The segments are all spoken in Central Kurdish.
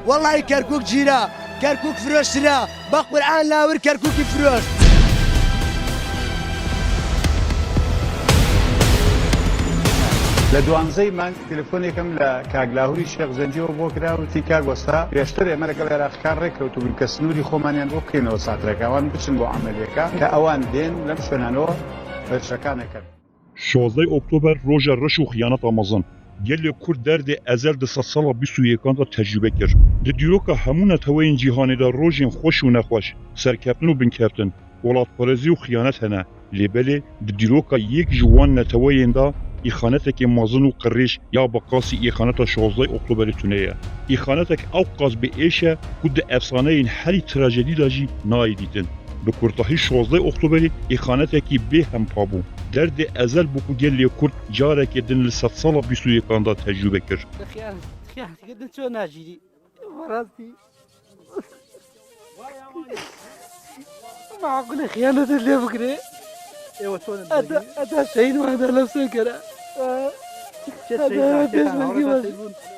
والله كركوك جيرا كركوك فرۆشترا بە قورعان لاور كركوكي فرۆشت. لە دوانزەی مانگ تەلەفۆنێکم لە کاگلاهوری شێخ زەنجیەوە بۆ کراوەتی کاک وەستا پێشتر ئێمە لەگەڵ عێراقیەکان ڕێککەوتوبوون کە سنووری خۆمانیان بۆ بکەینەوە ساترەکە ئەوان بچن بۆ عەمەلیەکە کە ئەوان دێن لەم شوێنانەوە بەرچەکانەکەن. 16 ئۆکتۆبەر ڕۆژە ڕەش و خیانەتە مەزن. gelê Kurd derdê ezel di sed sala 21 da tecrübe kir. Di dîroka hemû neteweyên cîhanê de rojên xweş û nexweş, serkeftin û binkeftin, welatperezî û xiyanet hene. Lêbelê di dîroka yek ji wan neteweyên da îxanetekê mezin û qirêj ya beqasî îxaneta 16 Oktôberê tune ye. Îxanetek ew qas bi êş e ku di efsaneyên herî trajedî da jî nayê dîtin. Bi kurtahî 16 Oktôberê îxanetekî bê hempa bû. Derdê ezel bû ku gelê Kurd carekê din li sed sala 21 da tecrübe kir. Xiyanatekî ço najîrî. Rastî. معقول خيانة اللي بكري ايوه شلون هذا شهيد وهذا نفسه كره هذا بس من قبل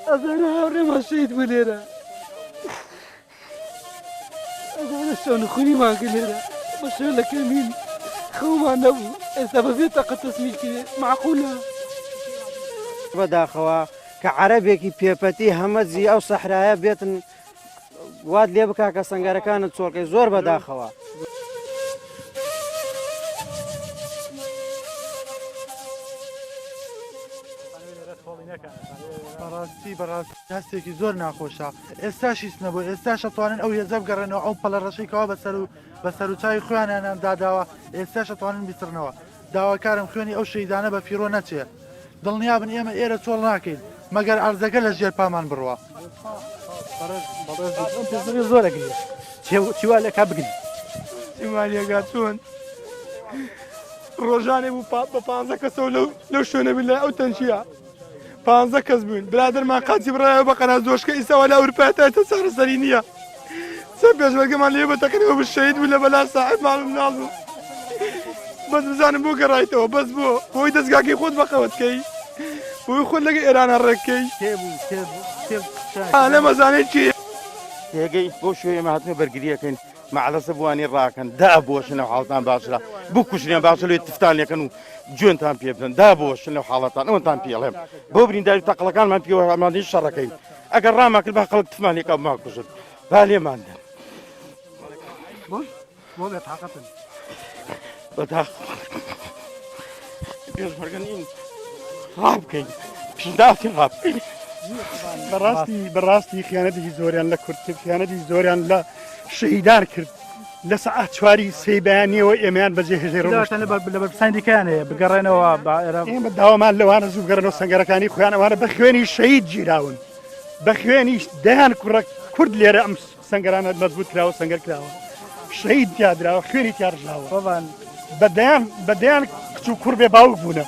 هذا انا عمري ما شهيد ولينا هذا انا شلون اخوني ما قلنا ما شلون لك مين خو ما نبو السبب طاقة تصميم كذا معقولة بدا خوا كعربي كي بيبتي همزي او صحراء بيت واد لي بكا كسنجر كانت صور زور بدا خوا بەڕاستی هەستێکی زۆر ناخۆشە ئێستاشی نەبوو ئێستاش ئەتوانن ئەو هێزە بگەڕێنەوە ئەو پەلە ڕەشەیەکەوە بەسەر و چاوی خۆیانیان داداوە ئێستاش ئەتوانن بیسترنەوە داواکارم خوێنی ئەو شەیدانە بە فیرۆ نەچێ دڵنیابن ئێمە ئێرە چۆڵ ناکەین مەگەر ئەرزەکە لە ژێر پامان بڕوە زۆرەگەی چیوا لێکا بگرین چیمانیەگا چۆن ڕۆژانێ بوو بە 15 کەسەوە لەو شوێنە بین لە ئەو تەنشیە 15 کەس بوون برادرمان قاچی بڕایەوە بە قەناز دۆشکە ئیساوە لە ئەوروپایەتە چارەسەری نییە چەند پێشمەرگەمان لێ بەتەکەنەوە بشەید بوو لە بەلا ساحب ماڵم ناڵبوو بەس بزانم بۆ گەڕایتەوە بەس بۆ بۆی دەستگاکەی خۆت بەقەوەتکەی بۆی خۆت لەگە ئێرانە ڕێککەی نەمەزانێت چی تێگەی بۆ شوێمە هاتنە بەرگریەکەین معلەسە بوانی ڕاکەن دابۆشنە حاڵتان باشرا بکوشنیان باشە لێ تفتانێکن و جوێنتان پێ بدەن دابۆشن لەو حاڵەتان ئەوەتان پێڵێم بۆ برینداری تەقڵەکانمان پێوە ئەمادەی شەڕەکەی ئەگەر ڕاماکرد بە خەڵک تفمانێکە ماکوژن با لێماندەن بۆ بێت تاقەتن بەدا پێشمەرگەنین ڕابکەین پیشداتی ڕابکەین بەڕاستی خیانەتی زۆریان لە کورد خیانەتی زۆریان لە شەهیدان کرد لە سەعات چواری سێی بەیانیەوە ئێمەیان بەجێ هێژێرەوە لە بەرپرساندیکانەیە بگەڕێنەوە ئێمە داوامان لەوانە زوو بگەڕێنەوە سەنگەرەکانی خۆیان ئەوانە بە خوێنی شەهید گیراون بە خوێنی دەیان کوڕە کورد لێرە ئەم سەنگەرانە مەزبوط کراوە سەنگەر کراوە شەهید تیادراوە خوێنی تیاڕژاوە بەدەیان کچ و کوڕ بێ باوک بوونە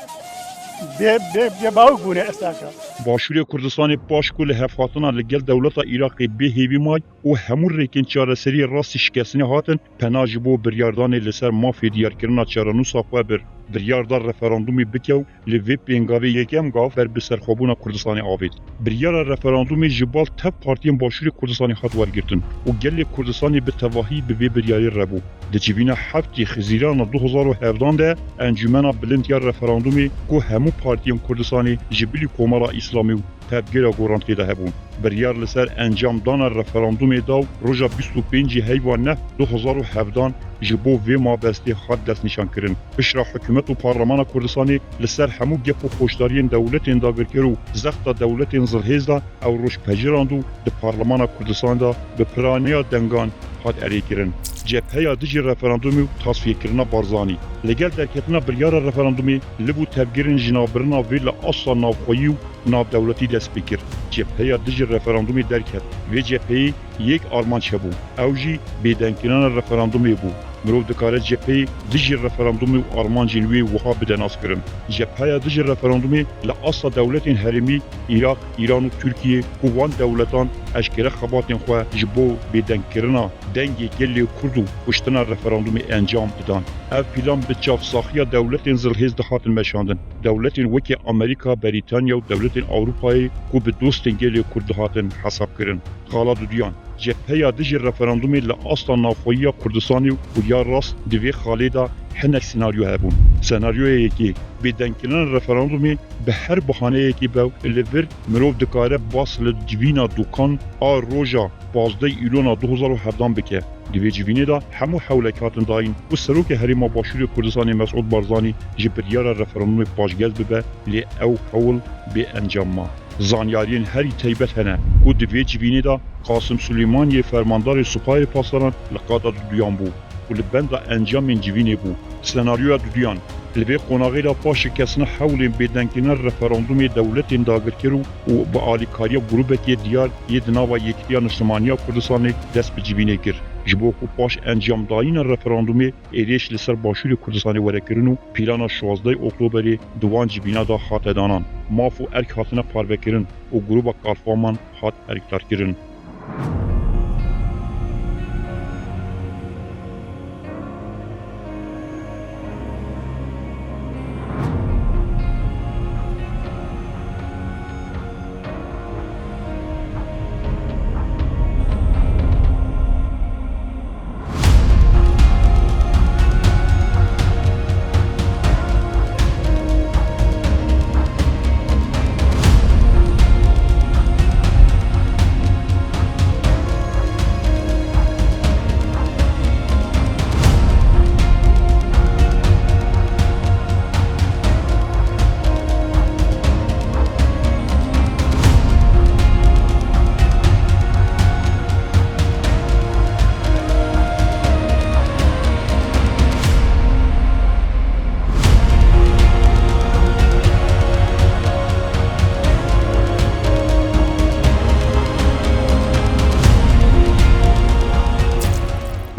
بێ باوک بوونە ئێستاکە Başûrê Kurdistanê paş ku li hevhatina li gel dewleta Iraqê bê hêvî may û hemû rêkên çareseriyê rastî şikestinê hatin pena ji bo biryadanê li ser mafê diyarkirina çarenûsa xwe bir. Biryar da referandumê bikew li vê pêngavê yekem gav ber bi serxwebûna Kurdistanê avêt. Biryara referandumê ji bal tev partiyên Başûrê Kurdistanê hat wergirtin û gelê Kurdistanê bi tevahî bi vê biryarê rebû. Di civîna heftê Xizîrana 2017 de encûmena bilind ya referandumê ku hemû partiyên Kurdistanê ji bilî Komara İslamî û tevgera gorantê de hebûn. Biryar li ser encamdana referandumê daw roja 25 heywa nef 2017 ji bo vê mabestê hat destnîşankirin. Pişra hikûmet û Parlemana Kurdistanê li ser hemû gep û xweşdariyên dewletên dagirkir û zexta dewletên zilhêz da ew rojpejirand û di Parlemana Kurdistanê da bi piraniya dengan hat erêkirin. Cepheya dijî referandumê û tasfiyekirina Barzanî. Li gel derketina biryara referandumê li bû tevgirên jinabirina vê li asla navxweyî û navdewletî dest pê kir. Cepheya dijî referandumê derket. Vê cepheyê yek armanc hebû. Ew jî bêdenkirina referandumê bû. مرۆڤ دەکارێت جێپەی دژی ڕەفەرەندومی و ئارمانجی نوێ وها بدە ناسکردن جێپەیە دژی ڕەفەرەندومی لە ئاسا دەولەتên هەرێمی عێراق ئیران و تورکیە ku wan dewletan eşkere xebatên xwe ji bo bêdengkirina dengê gelê Kurd û kuştina referandumê encam didan. Ev pîlan bi çavsaxiya dewletên zilhêz dihatin meşandin. Dewletên wekî Amerîka, Brîtanya û dewletên Ewropayê ku bi dostên gelê Kurd dihatin hesabkirin. Xala Duduyan Cepheya dijî referandumê li asta navxweyiya Kurdistanê û ya rast di vê xalê da hinek senaryo hebûn. Senaryoyekî bêdengkirina referandumê bi her bihaneyekî bew li vir mirov dikare bas li civîna dûkan a roja 15 îlona 2017 bike. Di vê civînê da hemû hewlek hatin dayîn û serokê Herêma Başûrê Kurdistanê Mesûd Barzanî ji biryara referandumê paşgez bibe lê ew hewl bê encam ma. Zanyariyên herî taybet hene ku di vê civînê da Qasım Süleymaniyê fermandarê Supayê Pasaran li qada Duduyan bû û li benda encamên civînê bû. Senaryoya Duduyan li vê qonağê da paş şikestina hewlên bêdengkirina referandumê dewletên dagirkir û bi alîkariya grûpekê diyar yê di nava Yekîtiya Niştimaniya Kurdistanê dest bi civînê kir. Ji bo ku paş encamdayîna referandumê êrêş li ser Başûrê Kurdistanê werekirin û pîlana 16 Oktoberê di wan civîna da hate danan. Maf û erk hatine parvekirin û grûpa Kalfaman hat erkdarkirin.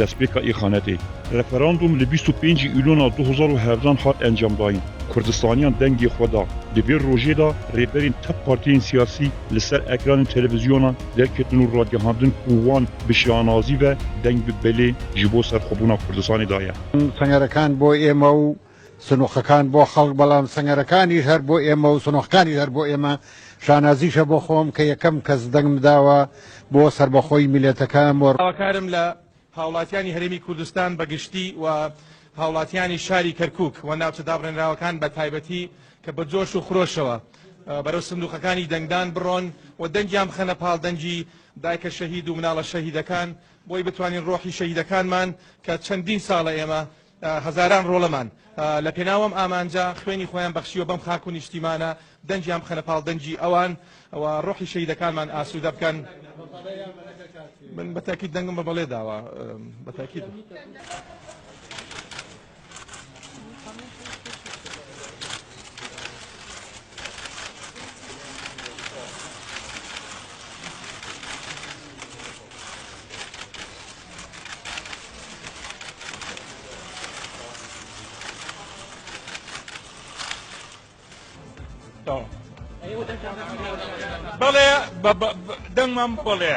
Destpêka îxanetê. Referandum li 25 îlona 2017 hat encamdayîn. Kurdistaniyan dengê xwe da. Di vê rojê da rêberên tep partiyên siyasî li ser ekranên televîzyonan derketin û radyohandin ku wan bi şanazî ve deng bi belê ji bo serxwebûna Kurdistanê da ye. سەنگەرەکان بۆ ئێمە و سنووخەکان بۆ خەڵک بەڵام سەنگەرەکانیش هەر بۆ ئێمە و سنووخەکانی هەر بۆ ئێمە شانازیشە بۆ خۆم کە یەکەم کەس دەنگم داوە بۆ سەربەخۆی میلەتەکان بۆ هاوکارم لە هاوڵاتیانی هەرێمی کوردستان بەگشتی و هاوڵاتیانی شاری کەرکووک و ناوچە دابڕێنراوەکان بە تایبەتی کە بە جۆش و خرۆشەوە بەرەو سندوقەکانی دەنگدان بڕۆن و دەنگیان بخەنە پاڵ دەنگی دایکە شەهید و مناڵە شەهیدەکان بۆی بتوانین ڕۆحی شەهیدەکانمان کە چەندین ساڵە ئێمە هەزاران ڕۆڵەمان لە پێناوەم ئامانجا خوێنی خۆیان بەخشیوە بەم خاک و نیشتیمانە دەنگیان بخەنە پاڵ دەنگی ئەوان و ڕۆحی شەهیدەکانمان ئاسوودە بکەن. من بەتاکید دەنگم بە بەڵێ داوە بەتاکید. بەڵێ دەنگمان بەڵێ.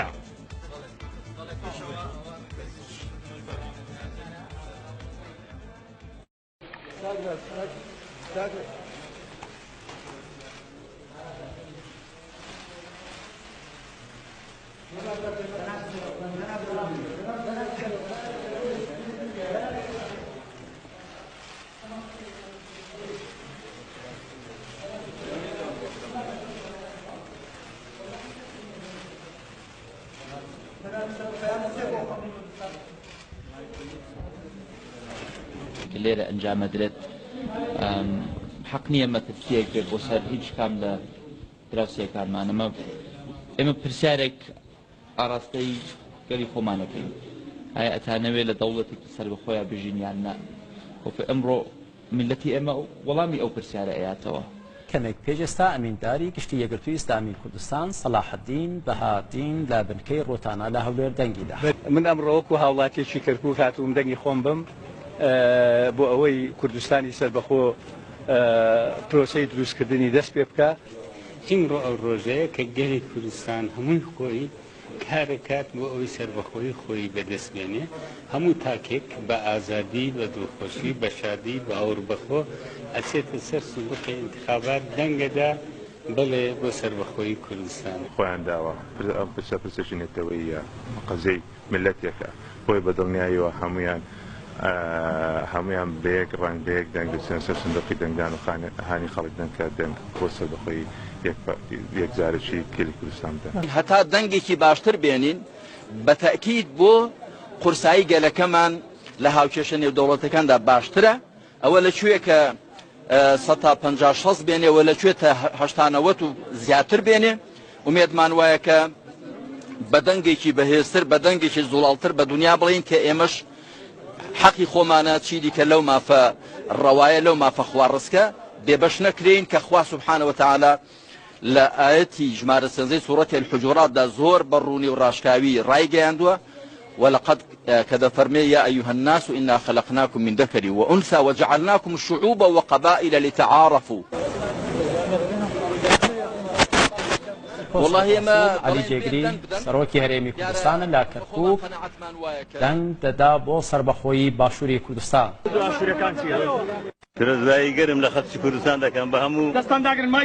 لێرە ئەنجامەدرێت حەق نییە مەترسیەک بێت بۆ سەر هیچ کام لە دراوسەکانمان ئێمە پرسیارێک ئاراستەی گەری خۆمانەکەین ئایا ئەتانەوێت لە دەوڵەتێکی سەر بەخۆیان بژین یان نا ئەمڕۆ ملەتی ئێمە وەڵامی ئەو پرسیارە ئەیاتەوە کەمێک پێشێستا ئەمینداری گشتی یەکگرتووی ئیسلامی کوردستان سەلاحەدین بەهادین لە بنکەی ڕۆتانە لە هەولێر دەنگیدا. من ئەمڕۆوەکو هاوڵاتێکی کەرکووک هاتووم دەنگی خۆم بم بۆ ئەوەی کوردستانی سەربەخۆ پرۆسەی دروستکردنی دەست پێ بکە. ئیمڕۆ ئەو ڕۆژەیە کە گەری کوردستان هەمووی خۆی کارەکات بۆ ئەوەی سەربەخۆی خۆی بەدەست بێنێ، هەموو تاکێک بە ئازادی بە دڵخۆشی بە شادی بە هەوڕبەخۆ ئەچێتە سەر سندوقی انتخابات دەنگەدا بڵێ بۆ سەربەخۆی کوردستان. خۆیان داوە ئەم پرسەشی نێتەوەیە قەزەی ملەتێکە خۆی بەدڵنیاییەوە هەمویان بەیەک ڕنگ بەیەک دەنگدەچێن سەر سندوقی دەنگدان و هانی خەڵک دەنگکات دەنگ بۆ سەربەخۆی یەکجارێکی کێلی کوردستان بدەن. هەتا دەنگێکی باشتر بێنین بە تەکید بۆ قورسایی گەلەکەمان لە هاوکێشە نێودەوڵەتەکاندا باشترە. ئەوە لەکوێ کە 150 بێنێ و لەکوێ تا 80 و زیاتر بێنێ. ومێدمان وایە کە بە دەنگێکی بەهێزتر بە دەنگێکی زوڵاڵتر بە دنیا بڵین کە ئێمەش حەقی خۆمانە چی دیکە لەو مافە ڕەوایە لەو مافە خواڕستکە بێبەش نەکرێن کە خوا سوبحانە وتعالە لە ئاەتی ژمارە سێنزەی سوورەتی الحجوراتدا زۆر بەڕوونی و ڕاشکاوی ڕایگەیاندووە. ولقد كذا فرمي يا أيها الناس إنا خلقناكم من ذكر وأنثى وجعلناكم شعوبا وقبائل لتعارفوا. والله ما علی جێگری سەرۆکی هەرێمی کوردستان لە کەرکووک دەنگ دەدا بۆ سەربەخۆیی باشووری کوردستان. درزایی گەرم لە خەڵکی کوردستان دەکەم بە هەموو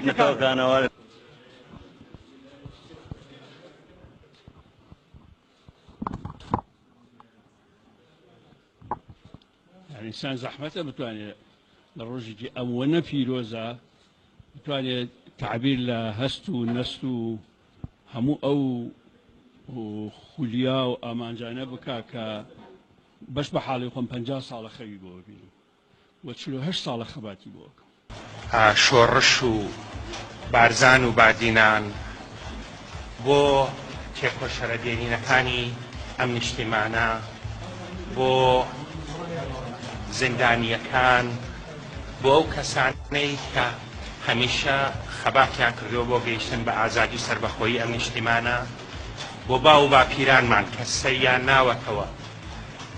نەتەوەکانەوە. ئینسان زەحمەتە بتوانێت لە ڕۆژێکی ئەوەنە پیرۆزە بتوانێت تعبیر لە هەست و نەست و هەموو ئەو خولیا و ئامانجانە بکە کە بەش بە حاڵی خۆم 50 ساڵە خەوی بۆ ببینم و 48 ساڵە خەباتی بۆ بکەم. شۆڕش و بارزان و بادینان بۆ تێکۆشەرەدێنینەکانی ئەم نیشتیمانە بۆ زیندانیەکان بۆ ئەو کەسانەی کە هەمیشە خەباتیان کردەوە بۆ گەیشتن بە ئازادی سەربەخۆیی ئەم نیشتیمانە، بۆ باو و باپیرانمان کە سەریان ناوەتەوە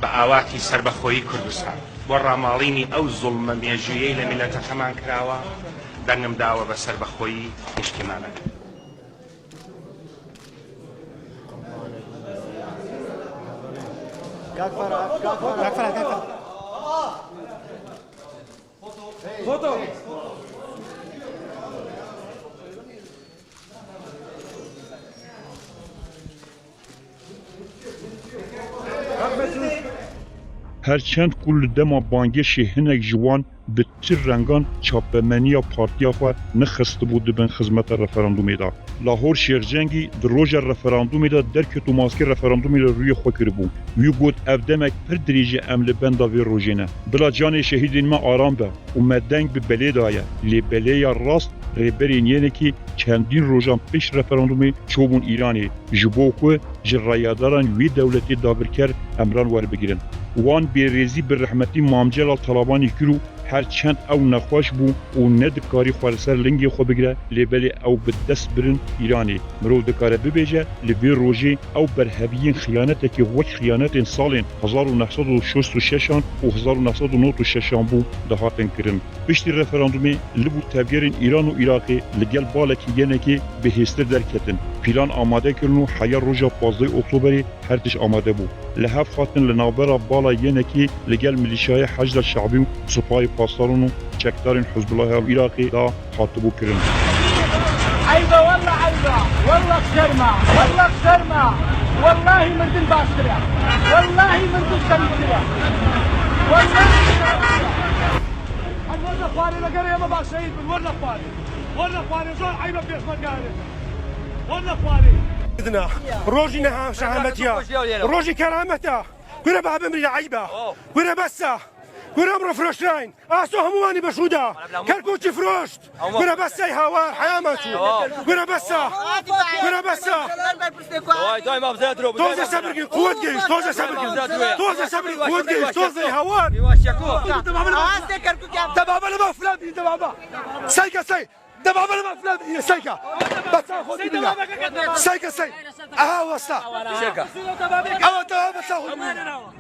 بە ئاواتی سەربەخۆیی کوردستان، بۆ ڕاماڵینی ئەو زوڵمە مێژوویەی لە میلەتەکەمان کراوە دەنگم داوە بە سەربەخۆیی نیشتیمانەکە. هرچند کل دما بانگشی هنگ جوان به تر رنگان چاپمنیا پارتیا خو نخست بود بن خدمت رفراندومی دا. لاهور شیرجنگی در روز رفراندومی دا درک تو ماسک رفراندومی دا روی خو کربو. وی گفت افدمک پر دریجه عمل بندا وی روزینه. بلا جان شهیدین ما آرام ده و مدنگ به بلی دایه. لی بلی راست ریبرین یعنی که چندین روزان پیش رفراندومی چوبون ایرانی جبو کو جرایداران وی دولتی دابرکر امران ور بگیرن. وان بیریزی بر رحمتی مامجلال طلبانی کرو هر چند او نخواش بو و ندکاری خوالسر لنگی خو بگیره لیبلی او بدست برن ایرانی مرو دکاره ببیجه لبی روژی او برهبیین خیانت که وک خیانت سالین 1966 و 1996 بو دهاتن کرن. پشتی رفراندومی لبو تبیرین ایران و عراقی لگل بالکی ینه که به هستر درکتن. پیلان آماده کرنو حیا روژا 15 اکتبری هرتش آماده بو. لحف خاطن لنابرا بالا ینه که لگل ملیشای حشد الشعبی و سپاه پاسداران و چکدارین حزب الله العراقی دا خاطبو کرن. عيبة والله عيبة والله خسرمة والله خسرمة والله من دل باسرة والله من دل سمسرة والله فاري لقري يا بابا شهيد من والله فاري زور عيبة في اسمه قاري والله فاري إذنا روجي نها شهامتيا روجي كرامتها كنا بابا مريا عيبة كنا بسه كنا امرو فروشتين اسو همواني بشودا كركوتي فروشت كنا بس هوار حياماتو كنا بس دايما بزادرو توزع سبرقين قوة جيش توزع سبرقين قوة جيش توزع هوار تبابا لما فلان تبابا سايكا ساي دبا بلا ما فلان يا سيكا بس خذ منها سيكا سي اها وستا سيكا اها دبا بس خذ منها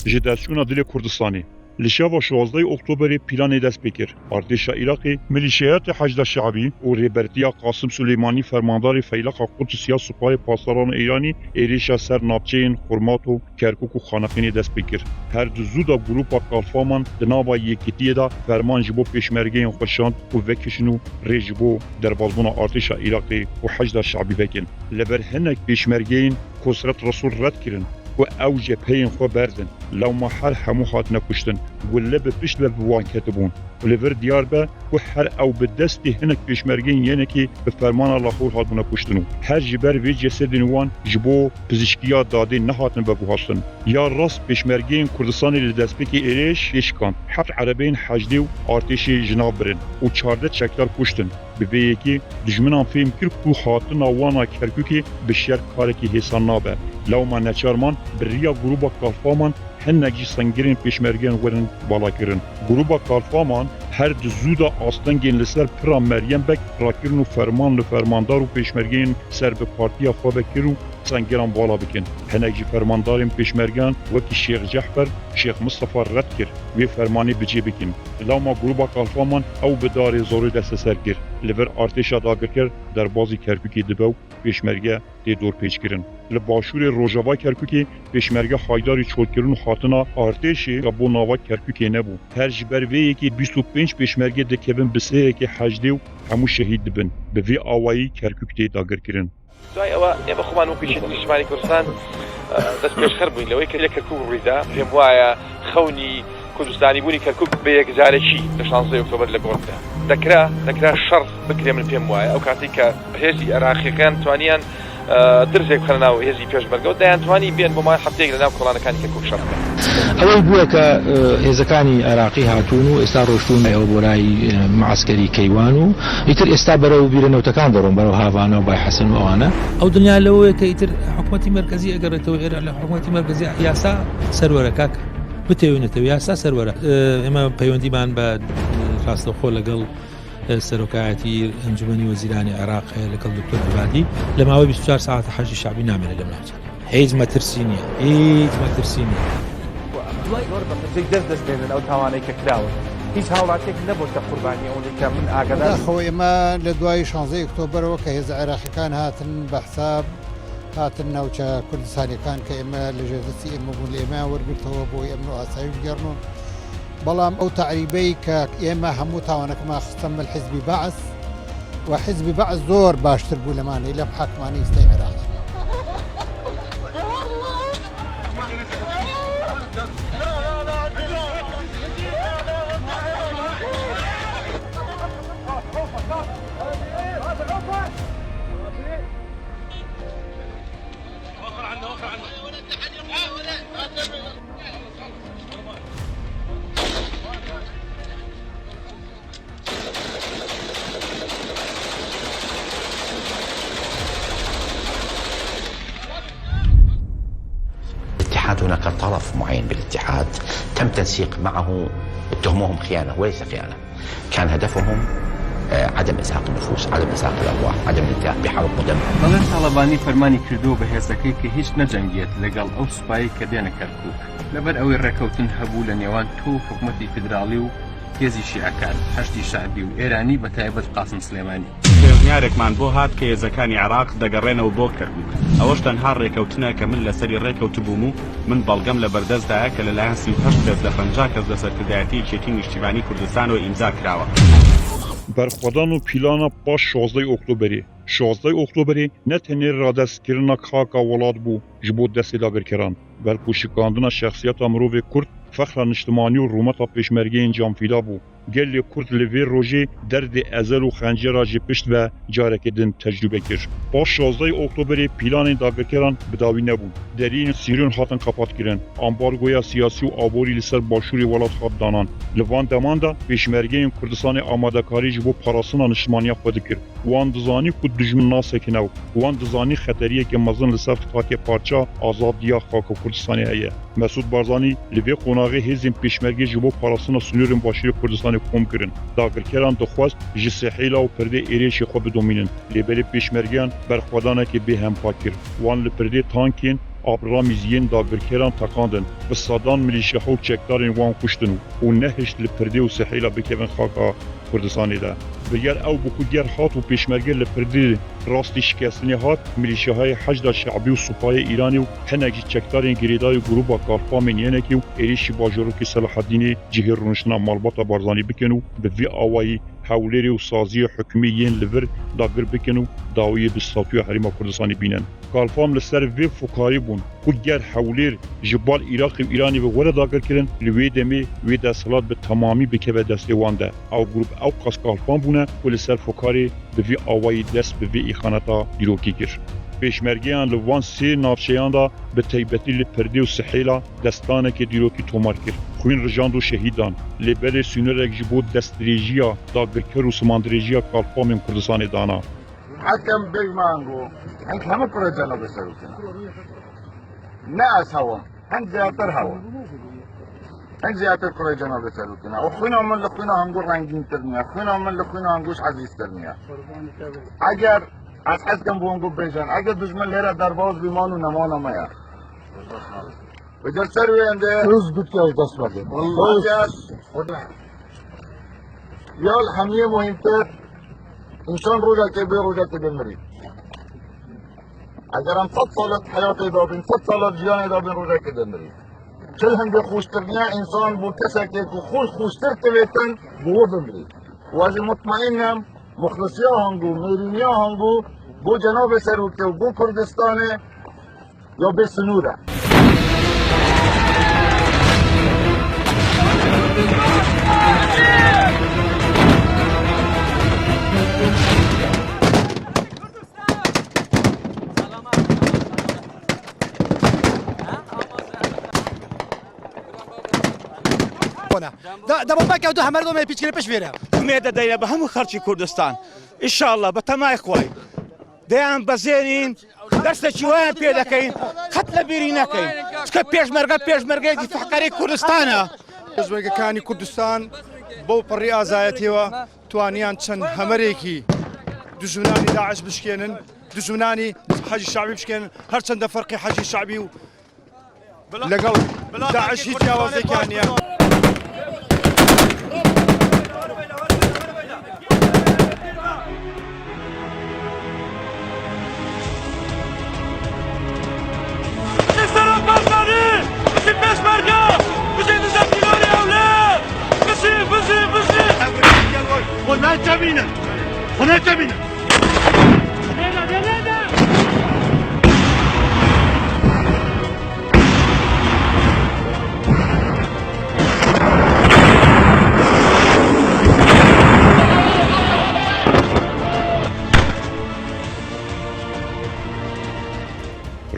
جداسیونا دل کردستانی لشاوا 16 اکتبر پیلان دست بکر ارتش عراقی ملیشیات حشد شعبی و ریبرتیا قاسم سلیمانی فرماندار فیلق قدسیا سپاه پاسداران ایرانی ایریشا سر نابچین خرمات و کرکوک و خانقین دست بکر هر دو زودا گروپا کالفامان دنابا یکیتی دا فرمان جبو پیشمرگین خوشاند و وکشنو ریجبو در بازبون ارتش عراقی و حشد شعبی وکن لبر هنک پیشمرگین کسرت رسول رد کرن و او جبهین خو بردن لو ما هر همو هات نکشتن ولی به پشت به وان کتبون ولی ور دیار به و هر او به دستی هنک پیشمرگین یعنی که به فرمان الله خور هات نکشتنو هر جبر وی جسد نوان جبو پزشکیا داده نهاتن به بوهاستن یا راست پیشمرگین کردستان لدست بکی ایریش یشکان هفت عربین حجدی و ارتشی جناب برن و 14 چکدار کشتن به یکی دشمنان فهم کرد کو هاتن وانا کرکوکی به شر کارکی حسان نابه لو ما نچارمان بریا گروبا کالفامان هنگی سنگرین پیشمرگین ورن بالا کرن گروبا کالفامان هر زودا آستنگین لسر پرا مریم بک راکرن و فرماندار و پیشمرگین سر به پارتیا خواه بکرن سنگران بالا بکن هنگی فرماندارین پیشمرگان وکی شیخ جعفر شیخ مصطفى رد کرد وی فرمانی بجی بکن لو ما گروبا کالفامان او بدار زوری دست سر کرد لور ارتشا داگر کرد در بازی کرکوکی دبو پیشمرگه دی دور پیچ کرن لباشور روجاوا کرکوکی پیشمرگه حایداری چولکرون خاطنا ارتشی بو ناوا کرکوکی نبو هر جبر وی یکی 25 پیشمرگه دکبن بسه که حجدی و همو شهید دبن به وی آوایی کرکوک دی داگر کرن دوای ئەوە ئێمە خۆمان وەکوشین نیشتمانی کوردستان دەست پێشخەر بووین لەوەی کە لە کەرکووک ڕوویدا پێم وایە خەونی کوردستانی بوونی کەرکووک بە یەکجارێکی لە 16 ئۆکتۆبەر لە گۆڕدا دەکرا شەڕ بکرێ من پێم وایە ئەو کاتی کە هێزی عێراقیەکان توانیان درزێک بخەنە ناو هێزی پێشمەرگە و دەیانتوانی بێن بۆ مای هەفتەیەک لە ناو کۆڵانەکانی کەرکووک شەڕ ئەوەی بووە کە هێزەکانی عێراقی هاتوون و ئێستا ڕۆشتون ئەوە بۆ لای معسکەری کەیوان و ئیتر ئێستا بەرەو بیرەنەوتەکان دەڕۆن بەرەو هاوانە و بای حەسەن و ئەوانە ئەو دنیا لەوەیە کە ئیتر حکوومەتی مەرکەزی ئەگەڕێتەوە ئێرە لە حکوومەتی مەرکەزی یاسا سەروەرە کاکە بتێوێنێتەوە یاسا سەروەرە ئێمە پەیوەندیمان بە ڕاستەوخۆ لەگەڵ سەرۆکایەتی ئەنجومەنی وەزیرانی عێراق هەیە لەگەڵ دکتۆر عبادی لە ماوەی 24 ساعتە حەجی شعبی نامێنێت لەم ناوچە هیچ مەترسی نییە هیچ مەترسی نییە دوای زۆر بەخشێک دەست دێنن ئەو تاوانەی کە کراون هیچ هاوڵاتێک نەبوو کە قوربانی ئەوەی کە من ئاگادار خۆ ئێمە لە دوای 16 ئۆکتۆبەرەوە کە هێز عێراقیەکان هاتن بە حساب هاتن ناوچە کوردستانیەکان کە ئێمە لە ژێردەستی ئێمە بوون لە ئێمە وەرگرتەوە بۆی ئەمن و ئاسایش گەڕنون بەڵام ئەو تعریبەی کە ئێمە هەموو تاوانەکەمان خستەم بە حیزبی بەعث و حیزبی بەعث زۆر باشتر بوو لەمانەی لەم حاکمانەی ئێستای عێراق هناك طرف معين بالاتحاد تم تنسيق معه اتهموهم خيانة وليس خيانة كان هدفهم عدم إزهاق النفوس عدم إزهاق الأرواح عدم الانتهاء بحرب مدمرة بەڵێن تاڵەبانی فەرمانی کردو بە هێزەکەی کە هیچ نەجەنگێت لەگەڵ ئەو سوپایی کە دێنە کەرکووک لەبەر ئەوەی ڕێکەوتن هەبوو لە نێوان تۆ حکوومەتی فیدراڵی و هێزی شیعەکان هەشتی شعبی و ئێرانی بە تایبەت قاسم سلێمانی پێشنیارێکمان بۆ هات کە هێزەکانی عێراق دەگەڕێنەوە بۆ کەرکووک ئەوەش تەنها ڕێکەوتنە کە من لەسەری ڕێکەوت بووم و من بەڵگەم لە بەردەستدایە کە لەلایەن 38 کەس لە 50 کەس لە سەرکردایەتی یەکێتی نیشتیمانی کوردستانەوە ئیمزا کراوە برخوادان و پیلانا باش 16 اکتبری 16 اکتبری نه تنها رادستگیرنا کاکا ولاد بو جبو دستی داگرکران بلکه شکاندن شخصیت امروز کرد فخر اجتماعی و رومت پیشمرگی انجام فیدا بو گل کرد لوی روژه درد ازل و خنجر جی پشت و جارک دن تجربه کرد. با 16 اکتبر پیلان داگرکران بداوی نبود. درین سیرون هاتن کپات کردن. امبارگویا سیاسی و آبوری لسر باشوری ولات خود دانان. لوان دماندا پیشمرگه کردستان آماده‌کاری جبو پاراسنا نشمانیا خود کرد. وان دزانی کو دجمن ناسکنو. وان دزانی خطریه که مزن لسر خاک پارچا آزادیا خاک کردستانی هیه. مسعود بارزانی لوی قوناغه هزیم پیشمرگه جبو پاراسنا سنورن باشوری کردستان کوم کردن. داگرکران دخواست جسحیلا و پرده ایریش خو بدومینن. لبل پیشمرگیان برخوادانه که به هم پاکر. وان لپرده تانکین آبرامیزیین داگرکران تکاندن و صدان ملیشه ها و چکدارین وان کشتن و نهشت لپرده و سحیلا بکوین خاکا کردستانی ده. بگر او بخودگر هات و پیشمرگه لپرده راستی شکستنی هات ملیشه های حشد شعبی و سپاه ایرانی و هنگی چکدارین گریدای گروبا کارفامین ینکی و ایریشی باجروکی صلاح الدین جهر رونشنا مالباتا بارزانی بکنو به وی آوایی حولری و سازی حکمی ین لور داگر بکنو داوی بستاتوی حریم کردستانی بینن. کالفام لسر وی فکاری بون خودگر حولیر جبال عراق و ایرانی و ورد داگر کرن لوی دمی وی دستلات به تمامی بکه به دسته وانده او گروپ او قص کالفام بونه و لسر فکاری به وی آوایی دست به وی ایخانتا دیروکی گر. پیشمرگیان لوان سه نافچهان دا به تیبتی لپرده و سحیلا دستانه که دیروکی تومار کرد. خوین رجاند و شهیدان لبر سونرک جبود دستریجیا داگرکر و سماندریجیا کالفام کردستان دانا. حكم بيمانجو انك هم بروجانا بسروتنا ناس هوا هن زياتر هوا هن زياتر بروجانا بسروتنا وخونا من لخونا هنقول رنجين ترميا خونا من لخونا هنقوش عزيز ترميا اگر از حسكم بونجو بيجان اگر دجمن ليرا درباز بيمانو نمانا ميا بجر سروي عنده روز قلت يا دست بده يال هميه مهمتر انسان روزه که به روزه که بمیرید. اگر هم 100 سالت حیات دابین 100 سالت جیان دابین روزه که بمیرید. چل هنگه خوشترنیا انسان بو کسی که خوشتر تویتن بو بمیرید. و از مطمئنم مخلصی هنگو میرینی هنگو بو جناب سروکه و بو کردستانه یا به سنوره. دا بابا دو همه دو می پیچ پیش میره امید دایره به همون خرچی کردستان ان شاء الله به تمام خوای دیان بزینین درس چوان پیدا کین قتل بیرینه کین که پیش مرگه فقری کردستانه پیشمرگه کانی کردستان بو پری ازایتی و توانیان چند همریکی دجمنانی داعش بشکینن دجمنانی حاجی شعبی بشکینن هر چند فرقی حاجی شعبی و لقل داعش هیچ جوازی کانیه هناك بنا هناك بنا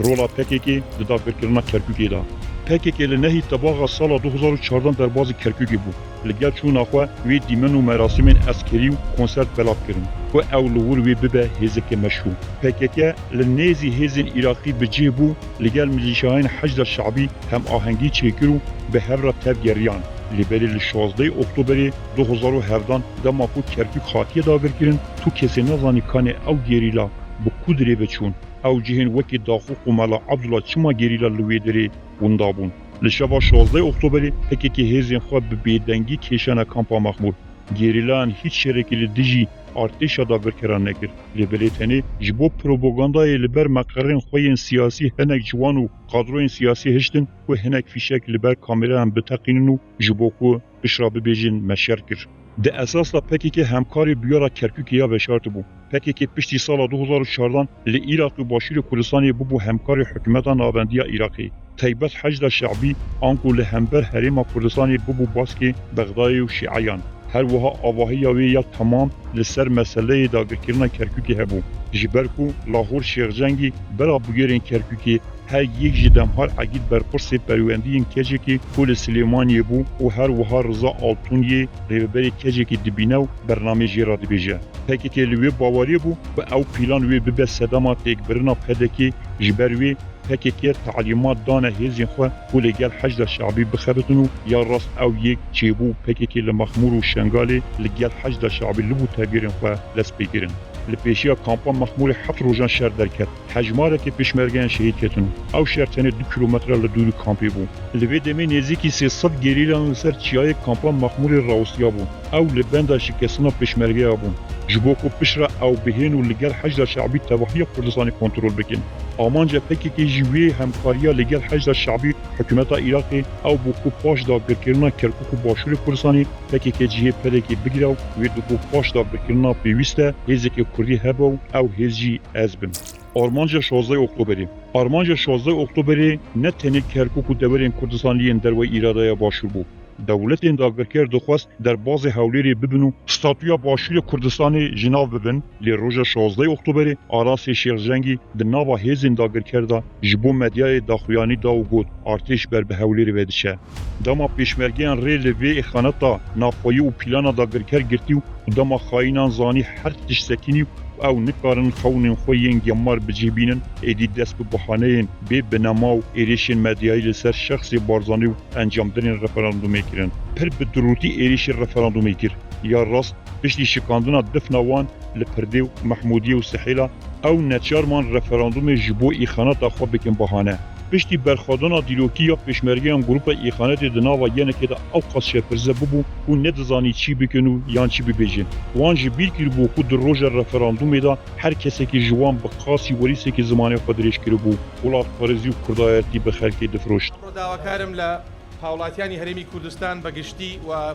رولا پکیکی داگرکرنا کرکوکی دا. پکیکی لنهی تباغ سال 2014 در باز کرکوکی بود. لگل چون آخوا وی دیمن و مراسم عسکری و کنسرت بلاب کردن و اولور وی ببه هزک مشهور. پکیکی لنیزی هزین عراقی بجه بو لگل ملیشهاین حشد شعبی هم آهنگی چیکرو به هر را تب گریان. لبری 16 اکتبر 2017 دما کو کرکوک خاطیه داگر کردن تو کسی نزانی کانه او گریلا bu kudre beçun ew cihên wekî daxu Qumela Abdullah çima gerîla li wê derê winda bûn. Li şeva 16 Oktoberê hekekî hêzên xwe bi bêdengî kêşana kampa Maxmûr. Gerîlayan hiç şerekî li dijî artêşa dagirkeran nekir. Lê belê tenê ji bo propagandayê li ber meqerên xwe yên siyasî hinek ciwan û kadroyên siyasî hiştin ku hinek fîşek li ber kamerayan biteqînin û ji bo ku pişra bibêjin meşer kir. Di esasla PKK hemkarê biyara Kerkûkê ya veşartı bû. PKK piştî sala 2014 li Iraq û Başûrê Kurdistanê bûbû hemkarê hikûmeta navendiya Iraqê. Taybet hecda şeعبî an ku li hember herêma Kurdistanê bûbû baskê Bexdayê û Şîeyan. هر وها آواهی وی یا تمام لسر مسئله داگرکرنا کرکوکی هبو جبرکو لاهور شیخجنگی برا بگیرین کرکوکی هر یک جدم هر عقید برپرس پروندی این کجی که کل سلیمانی بو و هر وها رضا آلتونی ریبری کجی که دبینو برنامه جیرا دبیجه پکی که لوی باوری بو و او پیلان وی ببه صدامات یک برنا پدکی جبروی پکی که تعلیمات دانه هیزین خواه کل گل حجد شعبی بخبتنو یا راست او یک چیبو پکی که لمخمور و شنگالی لگل حجد شعبی لبو تاگیرین خواه لس بگیرن لپیشیا کامپان مخمول 7 روزان شهر درکت حجماره که پیشمرگان شهید کتن او شهر تنه 2 کیلومتر لدور کامپی بو لوی دمی نزدیکی 300 گریلان سر چیای کامپان مخمول راوسیا بو او لبندا شکستنا پیشمرگی بو جبوکو پشرا او بهینو لگل حجد شعبی تباهی کردستان کنترل بکن آمانجا پکی که جوی همکاریا لگل حجد شعبی حکومت عراقی او بوکو پاش دا برکرنا کرکوک باشور کردستانی پکی که جیه پدکی بگیرو و دو پاش دا برکرنا پیوسته هیزی که کردی هبو او هیزی ازبن آرمانجا 16 اکتبری آرمانجا 16 اکتبری نه تنی کرکوک و دورین کردستانیین در و ایراده باشور بود دولت این داگرکر دخواست در باز حولیری ببنو ستاتویا باشور کردستان جناو ببن لی روژا 16 اکتبری آراسی شیخجنگی در ناوا هیزین داگرکر دا جبو مدیای داخویانی دا و گود ارتش بر به حولیری ودشه داما پیشمرگیان ری لوی اخانتا نافایی و پیلانا داگرکر گرتی و داما خاینان زانی هر تش سکینی او نکارن خونین خوین گمار بجیبینن ایدی دست به بحانه به بنما و ایریشین مدیایی لسر شخصی بارزانی و انجام دادن رفراندومی کرن پر به دروتی ایریش رفراندومی کر یا راست پشتی شکاندنا دفنوان لپرده و محمودی و سحیلا او نچارمان رفراندوم جبو ایخانات خو بکن بحانه پشتی برخادانا دیلوکی یا پیشمرگیان گروپ ایخانت دناوا یعنی که دا اوقاس شپرزه ببو و ندزانی چی بکنو یان چی ببیجن وان جبیل کر بو خود در روژ رفراندومی دا هر کسی که جوان بقاسی وریسی که زمانی خودریش کر بو ولاف پارزی و کردایتی بخلکی دفروشت داواکارم لە هاوڵاتیانی هەرێمی کوردستان بەگشتی و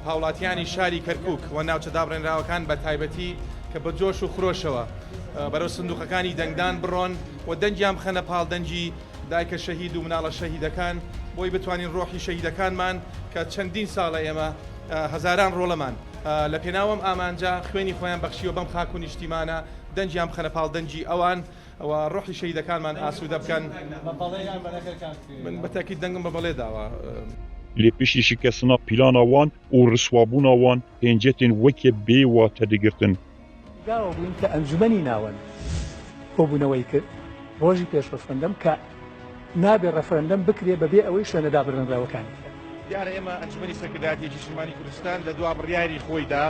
هاوڵاتیانی شاری کەرکووک و ناوچە دابڕێنراوەکان بە تایبەتی کە بە جۆش و خرۆشەوە بەرەو سندوقەکانی دەنگدان بڕۆن و دەنجیان بخەنە پاڵدەنجی دایکە شەهید و مناڵە شەهیدەکان بۆی بتوانین ڕۆحی شەهیدەکانمان کە چەندین ساڵە ئێمە هەزاران ڕۆڵەمان لە پێناوەم ئامانجا خوێنی خۆیان بەخشیوە بەم خاک و نیشتیمانە دەنجیان بخەنە پاڵدەنجی ئەوان و ڕۆحی شەهیدەکانمان ئاسوودە بکەن من بەتاکید دەنگم بە بەڵێ داوە لی پشتی شکستنا پیلانا وان و رسوابونا وان هنجتین وکی بی و تدگرتن داوە بووین کە ئەنجومەنی ناوەن کۆبوونەوەی کرد ڕۆژی پێش ڕەفرەندەم کە نابێ ڕەفرەندەم بکرێ بەبێ ئەوەی شوێنە دابڕێنراوەکانی دیارە ئێمە ئەنجومەنی سەرکردایەتیەکی شمالی کوردستان لە دوا بڕیاری خۆیدا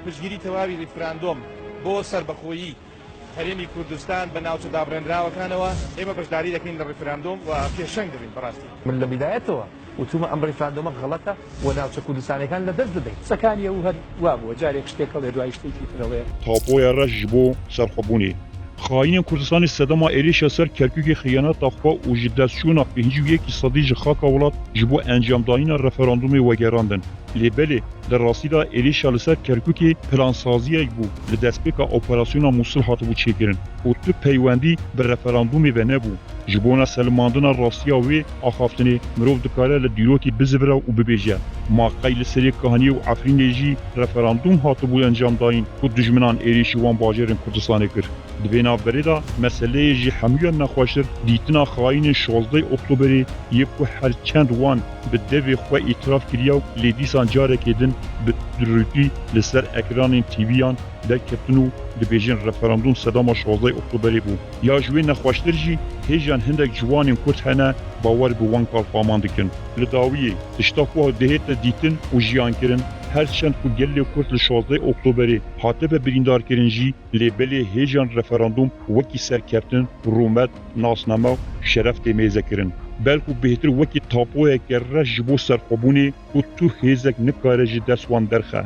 پشتگیری تەواوی ریفراندۆم بۆ سەربەخۆیی هەرێمی کوردستان بە ناوچە دابڕێنراوەکانەوە ئێمە بەشداری دەکەین لە ریفراندۆم و پێشەنگ دەبین بەڕاستی من لە بیدایەتەوە وتومە ئەم ریفراندۆمە غەڵەتە و ناوچە کوردستانەکان لە دەست دەدەین سەکانی ئەو هەر وا بووە جارێک شتێکە لێ دوای شتێکی ترەوەیە تاپۆیا ڕەش بۆ سەرخەبوونی خاینین کوردستانی سدما ایریش سر کرکوک خیانت اخوا و جدتشونا پنجی یکی صدی جخاک ولات جبو انجام دادن رفراندوم وگراندن لیبلی در راستی دا ایریش سر کرکوک پلان سازی بو لدسپیکا اپراسیون موصل هاتبو چیکرن و تو پیوندی به رفراندوم و نبو جبونا سلماندن راستیا و اخافتنی مروف دکاره لدیروکی بزبره و ببیجه ما قیل سری کهانی و عفرینیجی رفراندوم هاتبو انجام دادن و دجمنان ایریشی وان باجرن کردستانی کرد دبینا بریدا مسئله جی همیان نخواشتر دیتنا خواهین 16 اکتبری یکو هر چند وان به دوی خواه اعتراف کریا لیدیسان جاره کدن به دروتی لسر اکران تیویان در کتنو دبیجن رفراندوم صدام 16 اکتبری بو یا جوی نخواشتر جی هیجان هندک جوانین کرد هنه باور به وان کار فامان دکن لداویه تشتاکوها دهیت دیتن و جیان کرن هرچند که گلی کرد 16 اکتبری حتی به بریندار کرنجی لیبلی هیجان رفراندوم وکی سرکفتن رومت ناسنامه و شرف تیمیزه کرن بلکو بهتر وکی تاپوه که رش جبو سرخوبونی و تو هیزک نکاره جی دست وان درخه